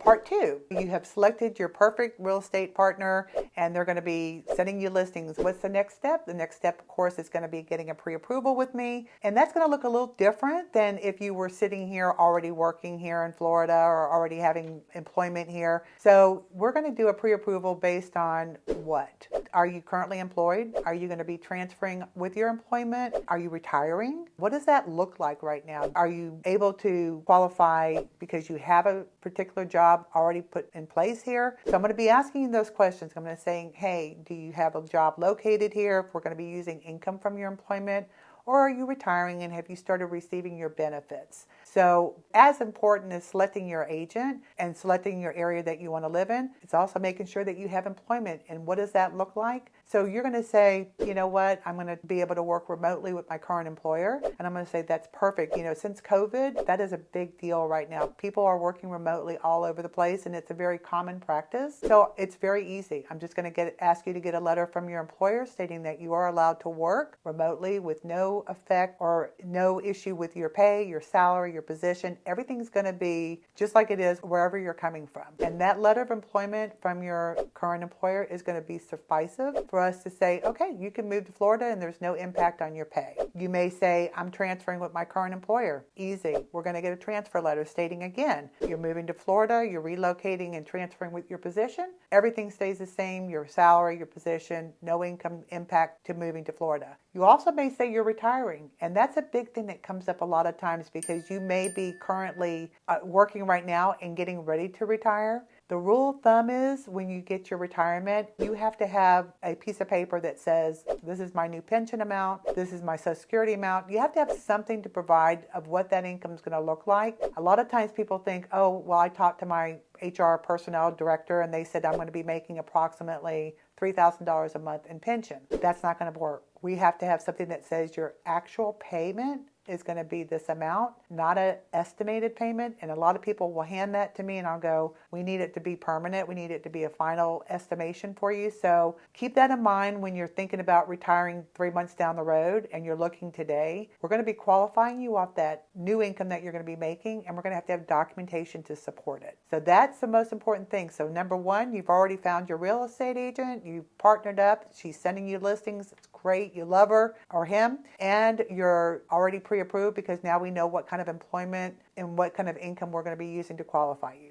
Part two, you have selected your perfect real estate partner and they're going to be sending you listings. What's the next step? The next step, of course, is going to be getting a pre-approval with me. And that's going to look a little different than if you were sitting here already working here in Florida or already having employment here. So we're going to do a pre-approval based on what? Are you currently employed? Are you going to be transferring with your employment? Are you retiring? What does that look like right now? Are you able to qualify because you have a particular job already put in place here? So I'm going to be asking you those questions. I'm going to say, hey, do you have a job located here? If we're going to be using income from your employment, or are you retiring and have you started receiving your benefits? So as important as selecting your agent and selecting your area that you want to live in, it's also making sure that you have employment. And what does that look like? So you're going to say, you know what, I'm going to be able to work remotely with my current employer. And I'm going to say, that's perfect. Since COVID, that is a big deal right now. People are working remotely all over the place and it's a very common practice. So it's very easy. I'm just going to ask you to get a letter from your employer stating that you are allowed to work remotely with no effect or no issue with your pay, your salary, your position. Everything's going to be just like it is wherever you're coming from. And that letter of employment from your current employer is going to be sufficient for us to say, okay, you can move to Florida and there's no impact on your pay. You may say, I'm transferring with my current employer. Easy. We're going to get a transfer letter stating again, you're moving to Florida, you're relocating and transferring with your position. Everything stays the same, your salary, your position, no income impact to moving to Florida. You also may say you're retiring, and that's a big thing that comes up a lot of times because you may be currently working right now and getting ready to retire. The rule of thumb is when you get your retirement, you have to have a piece of paper that says, this is my new pension amount, this is my Social Security amount. You have to have something to provide of what that income is going to look like. A lot of times people think, oh, well, I talked to my HR personnel director and they said I'm going to be making approximately $3,000 a month in pension. That's not going to work. We have to have something that says your actual payment is going to be this amount, not an estimated payment. And a lot of people will hand that to me and I'll go, we need it to be permanent. We need it to be a final estimation for you. So keep that in mind when you're thinking about retiring 3 months down the road and you're looking today. We're going to be qualifying you off that new income that you're going to be making, and we're going to have documentation to support it. So that's the most important thing. So number one, you've already found your real estate agent. You've partnered up. She's sending you listings. It's great. You love her or him, and you're already pre-approved because now we know what kind of employment and what kind of income we're going to be using to qualify you.